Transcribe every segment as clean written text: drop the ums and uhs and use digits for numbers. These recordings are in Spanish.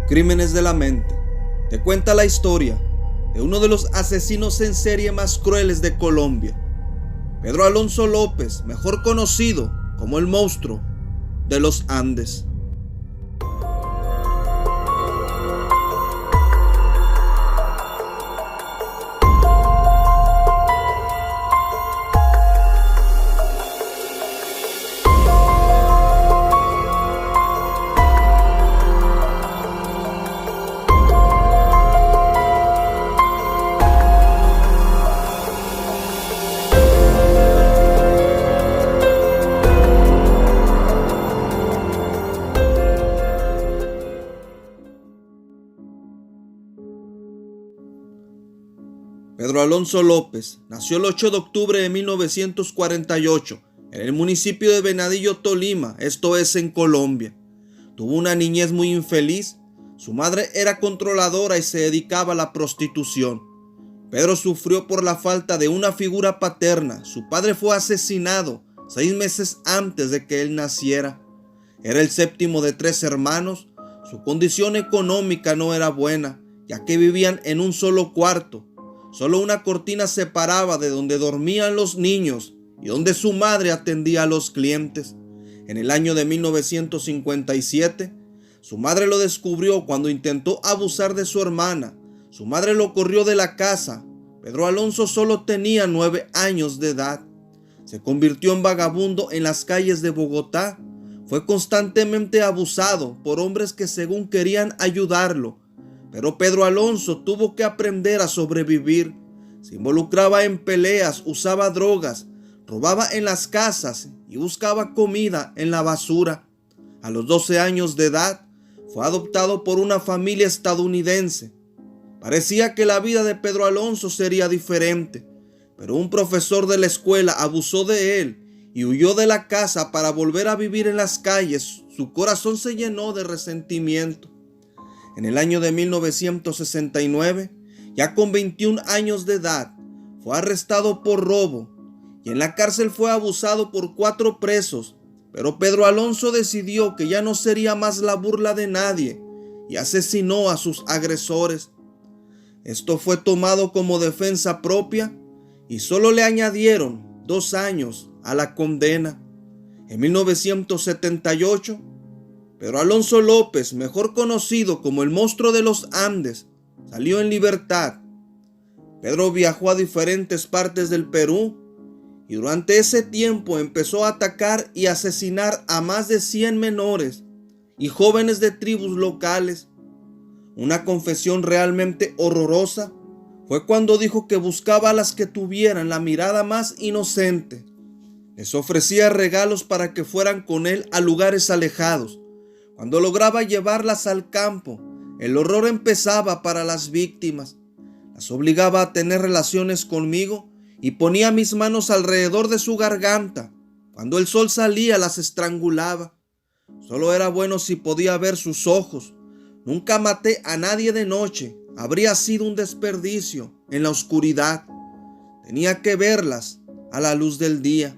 Crímenes de la mente te cuenta la historia de uno de los asesinos en serie más crueles de Colombia, Pedro Alonso López, mejor conocido como el Monstruo de los Andes. Pedro Alonso López nació el 8 de octubre de 1948 en el municipio de Venadillo, Tolima, esto es en Colombia. Tuvo una niñez muy infeliz. Su madre era controladora y se dedicaba a la prostitución. Pedro sufrió por la falta de una figura paterna. Su padre fue asesinado 6 meses antes de que él naciera. Era el séptimo de 3 hermanos. Su condición económica no era buena, ya que vivían en un solo cuarto. Solo una cortina separaba de donde dormían los niños y donde su madre atendía a los clientes. En el año de 1957, su madre lo descubrió cuando intentó abusar de su hermana. Su madre lo corrió de la casa. Pedro Alonso solo tenía 9 años de edad. Se convirtió en vagabundo en las calles de Bogotá. Fue constantemente abusado por hombres que según querían ayudarlo. Pero Pedro Alonso tuvo que aprender a sobrevivir. Se involucraba en peleas, usaba drogas, robaba en las casas y buscaba comida en la basura. A los 12 años de edad, fue adoptado por una familia estadounidense. Parecía que la vida de Pedro Alonso sería diferente, pero un profesor de la escuela abusó de él y huyó de la casa para volver a vivir en las calles. Su corazón se llenó de resentimiento. En el año de 1969, ya con 21 años de edad, fue arrestado por robo y en la cárcel fue abusado por 4 presos. Pero Pedro Alonso decidió que ya no sería más la burla de nadie y asesinó a sus agresores. Esto fue tomado como defensa propia y solo le añadieron 2 años a la condena. En 1978, Pedro Alonso López, mejor conocido como el Monstruo de los Andes, salió en libertad. Pedro viajó a diferentes partes del Perú y durante ese tiempo empezó a atacar y asesinar a más de 100 menores y jóvenes de tribus locales. Una confesión realmente horrorosa fue cuando dijo que buscaba a las que tuvieran la mirada más inocente. Les ofrecía regalos para que fueran con él a lugares alejados. Cuando lograba llevarlas al campo, el horror empezaba para las víctimas. Las obligaba a tener relaciones conmigo y ponía mis manos alrededor de su garganta. Cuando el sol salía, las estrangulaba. Solo era bueno si podía ver sus ojos. Nunca maté a nadie de noche. Habría sido un desperdicio en la oscuridad. Tenía que verlas a la luz del día.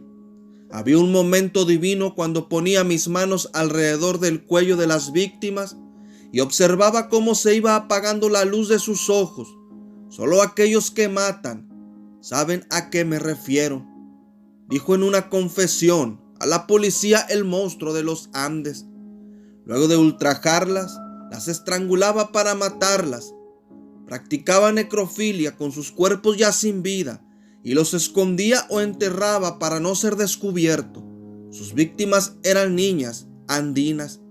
Había un momento divino cuando ponía mis manos alrededor del cuello de las víctimas y observaba cómo se iba apagando la luz de sus ojos. Solo aquellos que matan saben a qué me refiero, dijo en una confesión a la policía el Monstruo de los Andes. Luego de ultrajarlas, las estrangulaba para matarlas. Practicaba necrofilia con sus cuerpos ya sin vida y los escondía o enterraba para no ser descubierto. Sus víctimas eran niñas andinas.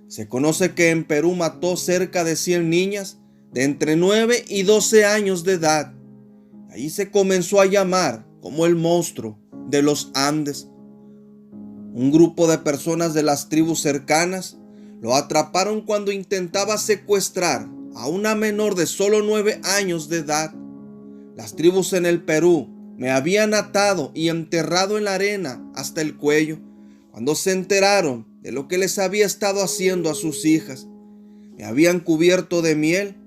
Se conoce que en Perú mató cerca de 100 niñas de entre 9 y 12 años de edad. Ahí se comenzó a llamar como el Monstruo de los Andes. Un grupo de personas de las tribus cercanas lo atraparon cuando intentaba secuestrar a una menor de solo 9 años de edad. Las tribus en el Perú me habían atado y enterrado en la arena hasta el cuello cuando se enteraron de lo que les había estado haciendo a sus hijas. Me habían cubierto de miel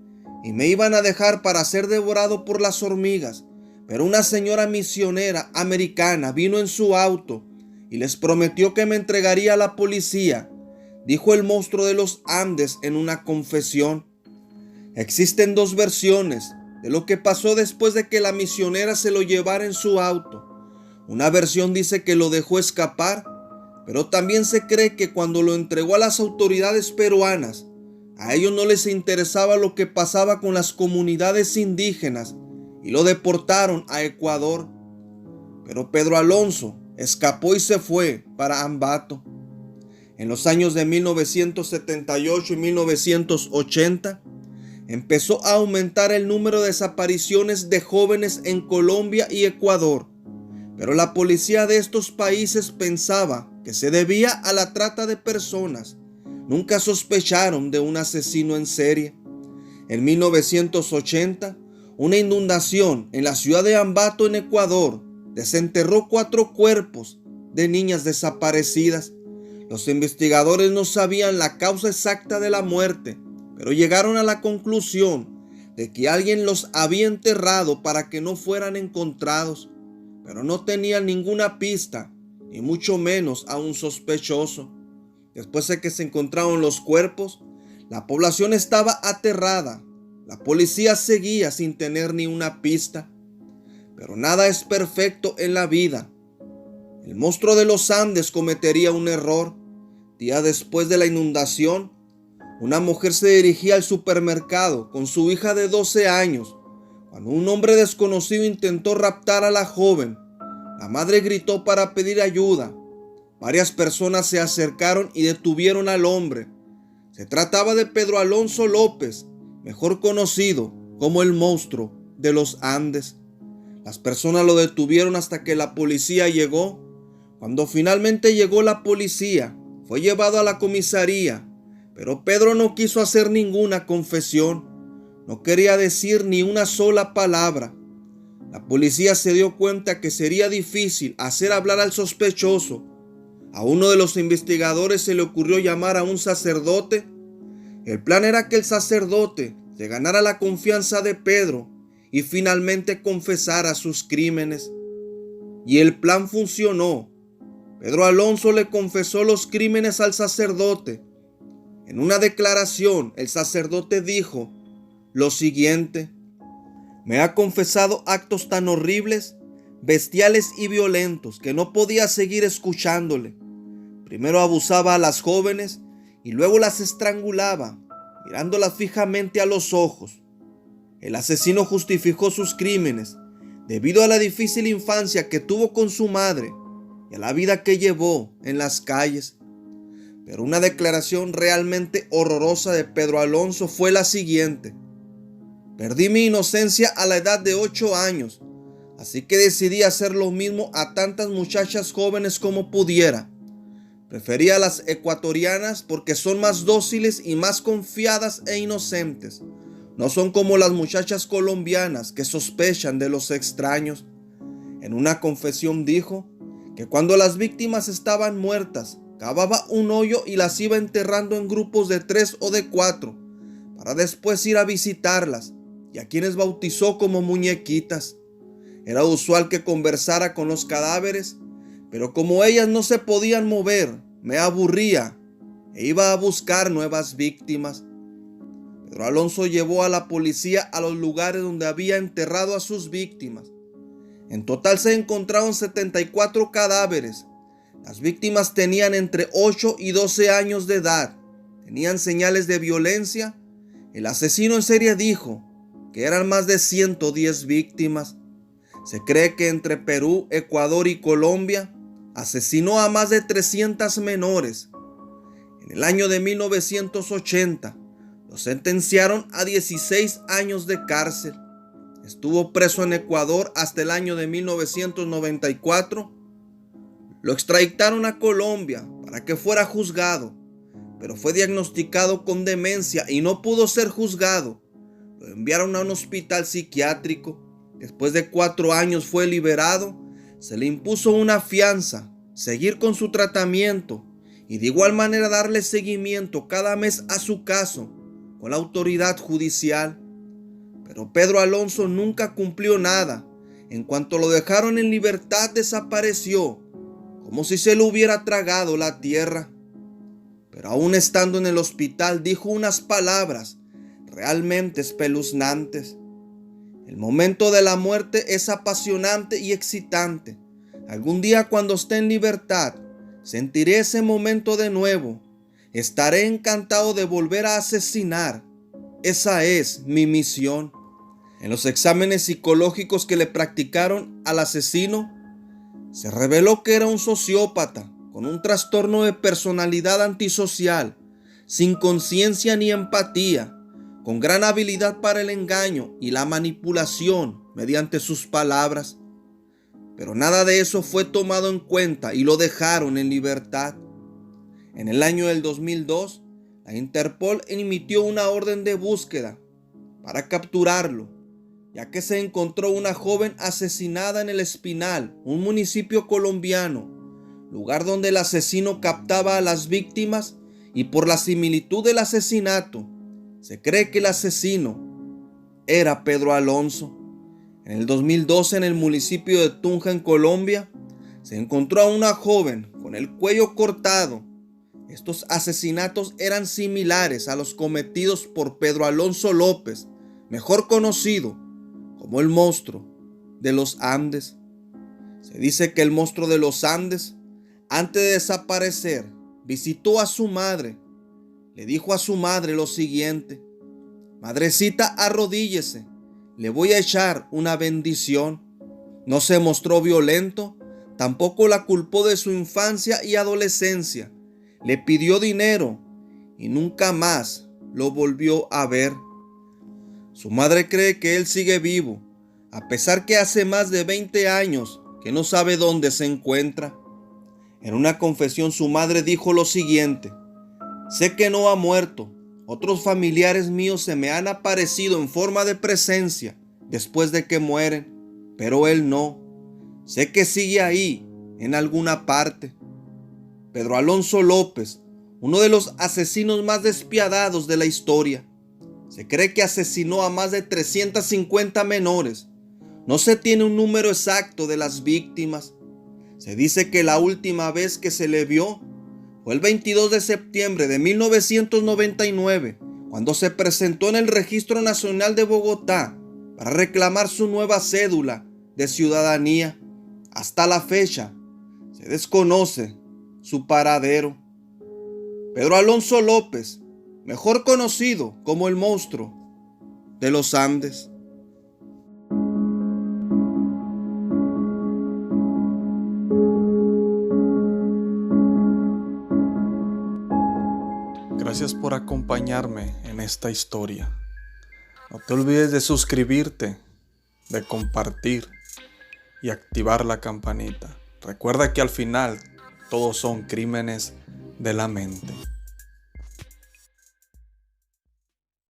y me iban a dejar para ser devorado por las hormigas, pero una señora misionera americana vino en su auto y les prometió que me entregaría a la policía dijo el monstruo de los Andes en una confesión. Existen dos versiones de lo que pasó después de que la misionera se lo llevara en su auto. Una versión dice que lo dejó escapar, pero también se cree que cuando lo entregó a las autoridades peruanas, a ellos no les interesaba lo que pasaba con las comunidades indígenas y lo deportaron a Ecuador. Pero Pedro Alonso escapó y se fue para Ambato. En los años de 1978 y 1980, empezó a aumentar el número de desapariciones de jóvenes en Colombia y Ecuador, pero la policía de estos países pensaba que se debía a la trata de personas. Nunca sospecharon de un asesino en serie. En 1980, una inundación en la ciudad de Ambato, en Ecuador, desenterró 4 cuerpos de niñas desaparecidas. Los investigadores no sabían la causa exacta de la muerte, pero llegaron a la conclusión de que alguien los había enterrado para que no fueran encontrados, pero no tenían ninguna pista, ni mucho menos a un sospechoso. Después de que se encontraron los cuerpos, la población estaba aterrada. La policía seguía sin tener ni una pista. Pero nada es perfecto en la vida. El monstruo de los Andes cometería un error. Días después de la inundación, una mujer se dirigía al supermercado con su hija de 12 años, cuando un hombre desconocido intentó raptar a la joven. La madre gritó para pedir ayuda. Varias personas se acercaron y detuvieron al hombre. Se trataba de Pedro Alonso López, mejor conocido como el monstruo de los Andes. Las personas lo detuvieron hasta que la policía llegó. Cuando finalmente llegó la policía, fue llevado a la comisaría, pero Pedro no quiso hacer ninguna confesión. No quería decir ni una sola palabra. La policía se dio cuenta que sería difícil hacer hablar al sospechoso. A uno de los investigadores se le ocurrió llamar a un sacerdote. El plan era que el sacerdote se ganara la confianza de Pedro y finalmente confesara sus crímenes. Y el plan funcionó. Pedro Alonso le confesó los crímenes al sacerdote. En una declaración, el sacerdote dijo lo siguiente: me ha confesado actos tan horribles, bestiales y violentos que no podía seguir escuchándole. Primero abusaba a las jóvenes y luego las estrangulaba, mirándolas fijamente a los ojos. El asesino justificó sus crímenes debido a la difícil infancia que tuvo con su madre y a la vida que llevó en las calles. Pero una declaración realmente horrorosa de Pedro Alonso fue la siguiente: perdí mi inocencia a la edad de 8 años, así que decidí hacer lo mismo a tantas muchachas jóvenes como pudiera. Prefería a las ecuatorianas porque son más dóciles y más confiadas e inocentes. No son como las muchachas colombianas que sospechan de los extraños. En una confesión dijo que cuando las víctimas estaban muertas, cavaba un hoyo y las iba enterrando en grupos de 3 o de 4, para después ir a visitarlas, y a quienes bautizó como muñequitas. Era usual que conversara con los cadáveres, pero como ellas no se podían mover, me aburría e iba a buscar nuevas víctimas. Pedro Alonso llevó a la policía a los lugares donde había enterrado a sus víctimas. En total se encontraron 74 cadáveres. Las víctimas tenían entre 8 y 12 años de edad. Tenían señales de violencia. El asesino en serie dijo que eran más de 110 víctimas. Se cree que entre Perú, Ecuador y Colombia asesinó a más de 300 menores. En el año de 1980 lo sentenciaron a 16 años de cárcel. Estuvo preso en Ecuador hasta el año de 1994. Lo extraditaron a Colombia para que fuera juzgado, pero fue diagnosticado con demencia y no pudo ser juzgado. Lo enviaron a un hospital psiquiátrico. Después de 4 años fue liberado. Se le impuso una fianza, seguir con su tratamiento y de igual manera darle seguimiento cada mes a su caso con la autoridad judicial. Pero Pedro Alonso nunca cumplió nada. En cuanto lo dejaron en libertad, desapareció, como si se lo hubiera tragado la tierra. pero aún estando en el hospital dijo unas palabras realmente espeluznantes. El momento de la muerte es apasionante y excitante. Algún día, cuando esté en libertad, sentiré ese momento de nuevo. Estaré encantado de volver a asesinar. Esa es mi misión. En los exámenes psicológicos que le practicaron al asesino, se reveló que era un sociópata con un trastorno de personalidad antisocial, sin conciencia ni empatía, con gran habilidad para el engaño y la manipulación mediante sus palabras. Pero nada de eso fue tomado en cuenta y lo dejaron en libertad. En el año del 2002, la Interpol emitió una orden de búsqueda para capturarlo, ya que se encontró una joven asesinada en El Espinal, un municipio colombiano, lugar donde el asesino captaba a las víctimas, y por la similitud del asesinato, se cree que el asesino era Pedro Alonso. En el 2012, en el municipio de Tunja, en Colombia, se encontró a una joven con el cuello cortado. Estos asesinatos eran similares a los cometidos por Pedro Alonso López, mejor conocido como el monstruo de los Andes. Se dice que el monstruo de los Andes, antes de desaparecer, visitó a su madre. Le dijo a su madre lo siguiente: madrecita, arrodíllese, le voy a echar una bendición. No se mostró violento, tampoco la culpó de su infancia y adolescencia. Le pidió dinero y nunca más lo volvió a ver. Su madre cree que él sigue vivo, a pesar que hace más de 20 años que no sabe dónde se encuentra. En una confesión, su madre dijo lo siguiente: sé que no ha muerto. Otros familiares míos se me han aparecido en forma de presencia después de que mueren, pero él no. Sé que sigue ahí, en alguna parte. Pedro Alonso López, uno de los asesinos más despiadados de la historia. Se cree que asesinó a más de 350 menores. No se tiene un número exacto de las víctimas. Se dice que la última vez que se le vio fue el 22 de septiembre de 1999, cuando se presentó en el Registro Nacional de Bogotá para reclamar su nueva cédula de ciudadanía. Hasta la fecha, se desconoce su paradero. Pedro Alonso López, mejor conocido como el monstruo de los Andes. Gracias por acompañarme en esta historia. No te olvides de suscribirte, de compartir y activar la campanita. Recuerda que al final todos son crímenes de la mente.